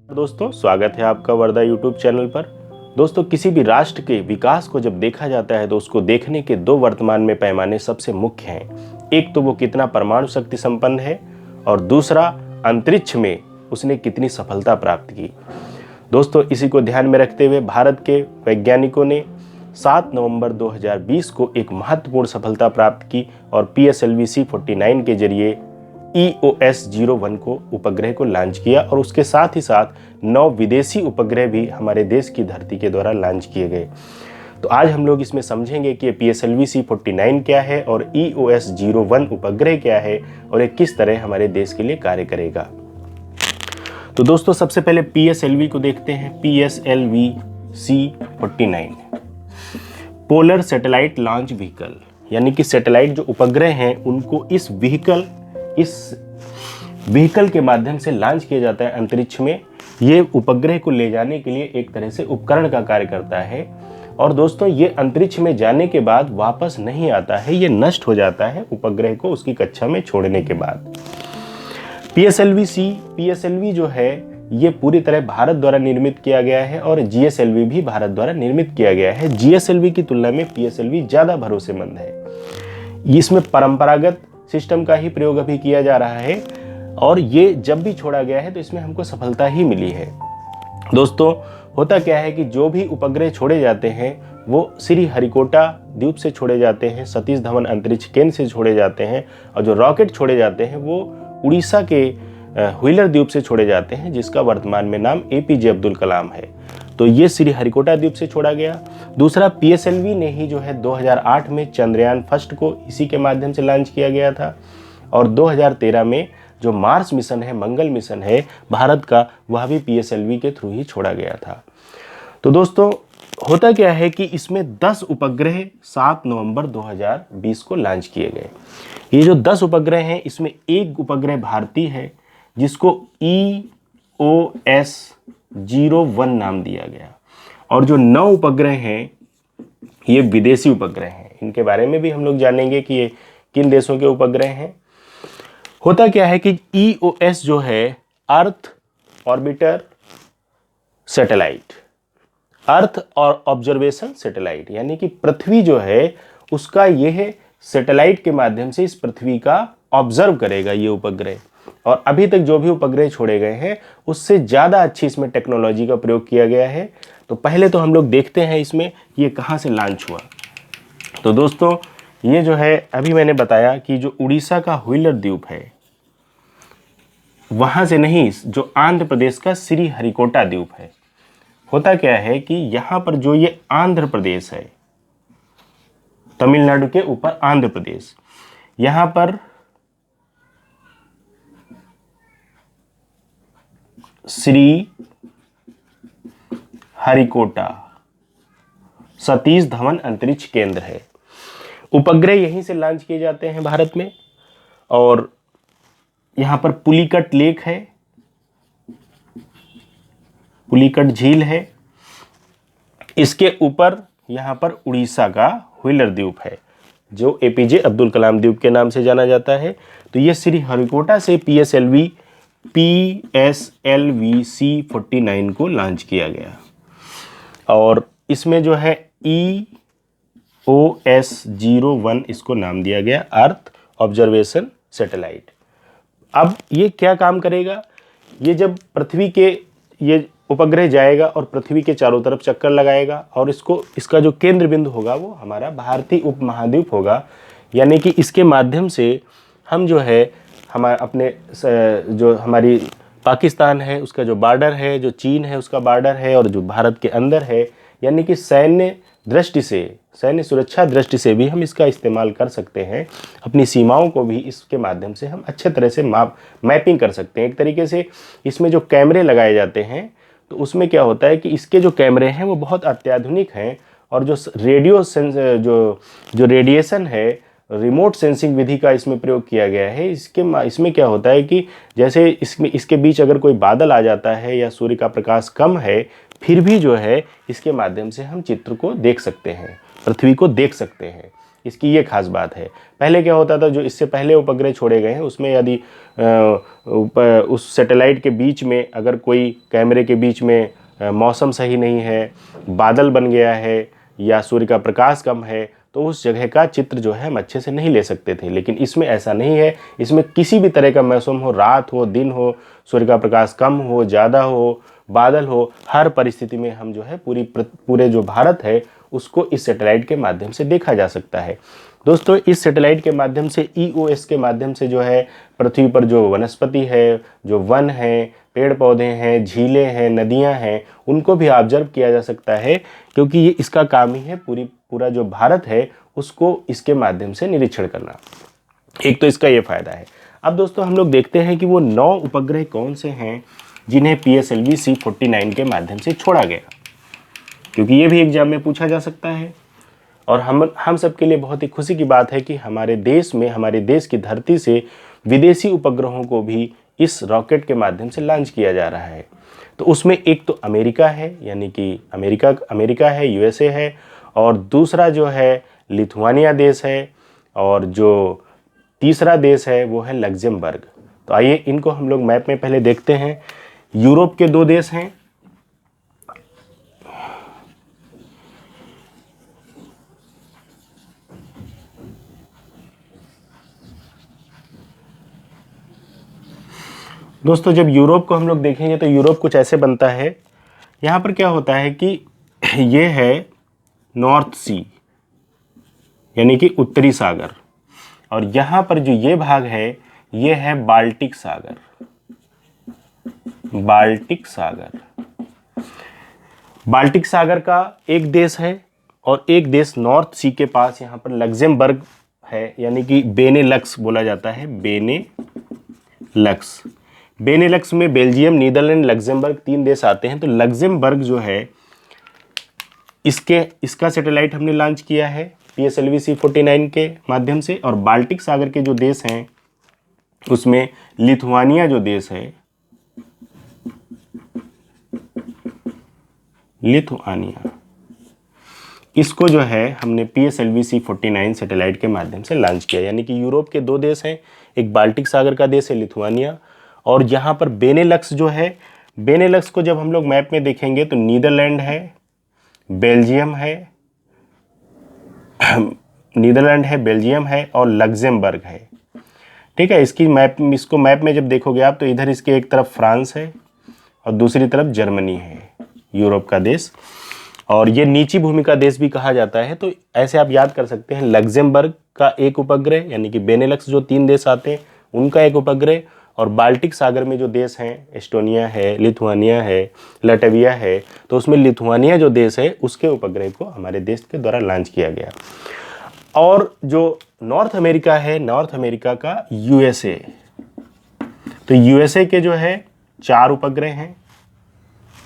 दोस्तों, स्वागत है आपका वर्धा यूट्यूब चैनल पर। दोस्तों, किसी भी राष्ट्र के विकास को जब देखा जाता है तो उसको देखने के दो वर्तमान में पैमाने सबसे मुख्य हैं। एक तो वो कितना परमाणु शक्ति संपन्न है और दूसरा अंतरिक्ष में उसने कितनी सफलता प्राप्त की। दोस्तों, इसी को ध्यान में रखते हुए भारत के वैज्ञानिकों ने 7 नवंबर 2020 को एक महत्वपूर्ण सफलता प्राप्त की और PSLV C49 के जरिए EOS-01 को उपग्रह को लॉन्च किया और उसके साथ ही साथ 9 विदेशी उपग्रह भी हमारे देश की धरती के द्वारा लॉन्च किए गए। तो आज हम लोग इसमें समझेंगे कि PSLV C49 क्या है और EOS-01 उपग्रह क्या है और ये किस तरह हमारे देश के लिए कार्य करेगा। तो दोस्तों, सबसे पहले PSLV को देखते हैं। PSLV C49 polar satellite launch vehicle, यानी कि सैटेलाइट जो उपग्रह हैं उनको इस व्हीकल के माध्यम से लॉन्च किया जाता है अंतरिक्ष में। ये उपग्रह को ले जाने के लिए एक तरह से उपकरण का कार्य करता है और दोस्तों, ये अंतरिक्ष में जाने के बाद वापस नहीं आता है, ये नष्ट हो जाता है उपग्रह को उसकी कक्षा में छोड़ने के बाद। PSLV जो है ये पूरी तरह भारत द्वारा निर्मित किया गया है और GSLV भी भारत द्वारा निर्मित किया गया है। GSLV की तुलना में PSLV ज़्यादा भरोसेमंद है। इसमें परंपरागत सिस्टम का ही प्रयोग अभी किया जा रहा है और ये जब भी छोड़ा गया है तो इसमें हमको सफलता ही मिली है। दोस्तों, होता क्या है कि जो भी उपग्रह छोड़े जाते हैं वो श्रीहरिकोटा द्वीप से छोड़े जाते हैं, सतीश धवन अंतरिक्ष केंद्र से छोड़े जाते हैं और जो रॉकेट छोड़े जाते हैं वो उड़ीसा के व्हीलर द्वीप से छोड़े जाते हैं, जिसका वर्तमान में नाम APJ अब्दुल कलाम है। तो ये श्रीहरिकोटा द्वीप से छोड़ा गया। दूसरा, PSLV ने ही जो है 2008 में चंद्रयान फर्स्ट को इसी के माध्यम से लॉन्च किया गया था और 2013 में जो मार्स मिशन है, मंगल मिशन है भारत का, वह भी PSLV के थ्रू ही छोड़ा गया था। तो दोस्तों, होता क्या है कि इसमें 10 उपग्रह 7 नवंबर 2020 को लॉन्च किए गए। ये जो 10 उपग्रह हैं इसमें एक उपग्रह भारतीय है जिसको EOS-01 नाम दिया गया और जो 9 उपग्रह हैं ये विदेशी उपग्रह हैं। इनके बारे में भी हम लोग जानेंगे कि ये किन देशों के उपग्रह हैं। होता क्या है कि EOS जो है अर्थ ऑर्बिटर सैटेलाइट, अर्थ और ऑब्जर्वेशन सैटेलाइट, यानी कि पृथ्वी जो है उसका यह सैटेलाइट के माध्यम से इस पृथ्वी का ऑब्जर्व करेगा ये उपग्रह। और अभी तक जो भी उपग्रह छोड़े गए हैं उससे ज़्यादा अच्छी इसमें टेक्नोलॉजी का प्रयोग किया गया है। तो पहले तो हम लोग देखते हैं इसमें ये कहाँ से लॉन्च हुआ। तो दोस्तों, ये जो है अभी मैंने बताया कि जो उड़ीसा का व्हीलर द्वीप है वहाँ से नहीं, जो आंध्र प्रदेश का श्रीहरिकोटा द्वीप है। होता क्या है कि यहाँ पर जो ये आंध्र प्रदेश है, तमिलनाडु के ऊपर आंध्र प्रदेश, यहाँ पर श्रीहरिकोटा सतीश धवन अंतरिक्ष केंद्र है। उपग्रह यहीं से लॉन्च किए जाते हैं भारत में और यहाँ पर पुलिकट लेक है, पुलिकट झील है। इसके ऊपर यहाँ पर उड़ीसा का व्हीलर द्वीप है जो APJ अब्दुल कलाम द्वीप के नाम से जाना जाता है। तो ये श्रीहरिकोटा से PSLV C49 को लॉन्च किया गया और इसमें जो है EOS-01 इसको नाम दिया गया, अर्थ ऑब्जर्वेशन सैटेलाइट। अब ये क्या काम करेगा? ये जब पृथ्वी के ये उपग्रह जाएगा और पृथ्वी के चारों तरफ चक्कर लगाएगा और इसका जो केंद्र बिंदु होगा वो हमारा भारतीय उपमहाद्वीप होगा, यानी कि इसके माध्यम से हम जो है अपने जो हमारी पाकिस्तान है उसका जो बॉर्डर है, जो चीन है उसका बॉर्डर है और जो भारत के अंदर है, यानी कि सैन्य सुरक्षा दृष्टि से भी हम इसका इस्तेमाल कर सकते हैं। अपनी सीमाओं को भी इसके माध्यम से हम अच्छे तरह से मैपिंग कर सकते हैं। एक तरीके से इसमें जो कैमरे लगाए जाते हैं तो उसमें क्या होता है कि इसके जो कैमरे हैं वो बहुत अत्याधुनिक हैं और जो रेडिएशन है, रिमोट सेंसिंग विधि का इसमें प्रयोग किया गया है। इसमें क्या होता है कि जैसे इसके बीच अगर कोई बादल आ जाता है या सूर्य का प्रकाश कम है, फिर भी जो है इसके माध्यम से हम चित्र को देख सकते हैं, पृथ्वी को देख सकते हैं। इसकी ये खास बात है। पहले क्या होता था, जो इससे पहले उपग्रह छोड़े गए हैं उसमें यदि उस सैटेलाइट के बीच में अगर कोई कैमरे के बीच में मौसम सही नहीं है, बादल बन गया है या सूर्य का प्रकाश कम है, तो उस जगह का चित्र जो है हम अच्छे से नहीं ले सकते थे। लेकिन इसमें ऐसा नहीं है, इसमें किसी भी तरह का मौसम हो, रात हो दिन हो, सूर्य का प्रकाश कम हो ज़्यादा हो, बादल हो, हर परिस्थिति में हम जो है पूरे जो भारत है उसको इस सैटेलाइट के माध्यम से देखा जा सकता है। दोस्तों, इस सैटेलाइट के माध्यम से EOS के माध्यम से जो है पृथ्वी पर जो वनस्पति है, जो वन है, पेड़ पौधे हैं, झीलें हैं, नदियां हैं, उनको भी ऑब्जर्व किया जा सकता है, क्योंकि ये इसका काम ही है पूरा जो भारत है उसको इसके माध्यम से निरीक्षण करना। एक तो इसका ये फ़ायदा है। अब दोस्तों हम लोग देखते हैं कि वो 9 उपग्रह कौन से हैं जिन्हें PSLV C49 के माध्यम से छोड़ा गया, क्योंकि ये भी एग्जाम में पूछा जा सकता है। और हम सब के लिए बहुत ही खुशी की बात है कि हमारे देश में, हमारे देश की धरती से विदेशी उपग्रहों को भी इस रॉकेट के माध्यम से लॉन्च किया जा रहा है। तो उसमें एक तो अमेरिका है, यानी कि अमेरिका है, USA है, और दूसरा जो है लिथुआनिया देश है, और जो तीसरा देश है वो है लग्जमबर्ग। तो आइए इनको हम लोग मैप में पहले देखते हैं। यूरोप के 2 देश हैं, दोस्तों जब यूरोप को हम लोग देखेंगे तो यूरोप कुछ ऐसे बनता है। यहाँ पर क्या होता है कि ये है नॉर्थ सी, यानी कि उत्तरी सागर, और यहाँ पर जो ये भाग है ये है बाल्टिक सागर। बाल्टिक सागर का एक देश है, और एक देश नॉर्थ सी के पास यहाँ पर लग्जमबर्ग है, यानी कि बेनेलक्स बोला जाता है, बेनेलक्स में बेल्जियम, नीदरलैंड, लग्जमबर्ग 3 देश आते हैं। तो लग्जमबर्ग जो है इसका सैटेलाइट हमने लॉन्च किया है PSLV C49 के माध्यम से। और बाल्टिक सागर के जो देश हैं उसमें लिथुआनिया जो देश है, इसको जो है हमने PSLV C49 सैटेलाइट के माध्यम से लॉन्च किया। यानी कि यूरोप के 2 देश हैं, एक बाल्टिक सागर का देश है लिथुआनिया, और यहाँ पर बेनेलक्स जो है, बेनेलक्स को जब हम लोग मैप में देखेंगे तो नीदरलैंड है, बेल्जियम है और लग्जमबर्ग है। ठीक है, इसको मैप में जब देखोगे आप तो इधर इसके एक तरफ फ्रांस है और दूसरी तरफ जर्मनी है, यूरोप का देश, और ये नीची भूमि का देश भी कहा जाता है। तो ऐसे आप याद कर सकते हैं, लग्जमबर्ग का एक उपग्रह, यानी कि बेनेलक्स जो 3 देश आते हैं उनका एक उपग्रह, और बाल्टिक सागर में जो देश हैं, एस्टोनिया है, लिथुआनिया है, लटविया है, तो उसमें लिथुआनिया जो देश है उसके उपग्रह को हमारे देश के द्वारा लॉन्च किया गया। और जो नॉर्थ अमेरिका है, नॉर्थ अमेरिका का USA, तो USA के जो है 4 उपग्रह हैं,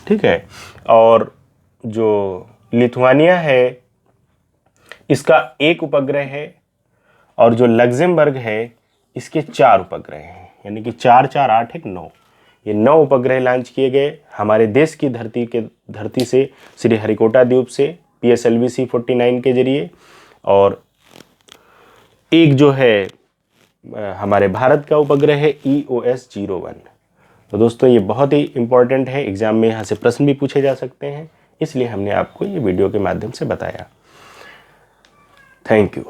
ठीक है, और जो लिथुआनिया है इसका 1 उपग्रह है, और जो लग्जमबर्ग है इसके 4 उपग्रह हैं, यानी कि 4 4 8 1 9, ये 9 उपग्रह लॉन्च किए गए हमारे देश की धरती से, श्री हरिकोटा द्वीप से PSLV C49 के जरिए। और एक जो है हमारे भारत का उपग्रह है EOS-01। तो दोस्तों ये बहुत ही इम्पोर्टेंट है, एग्जाम में यहाँ से प्रश्न भी पूछे जा सकते हैं, इसलिए हमने आपको ये वीडियो के माध्यम से बताया। Thank you.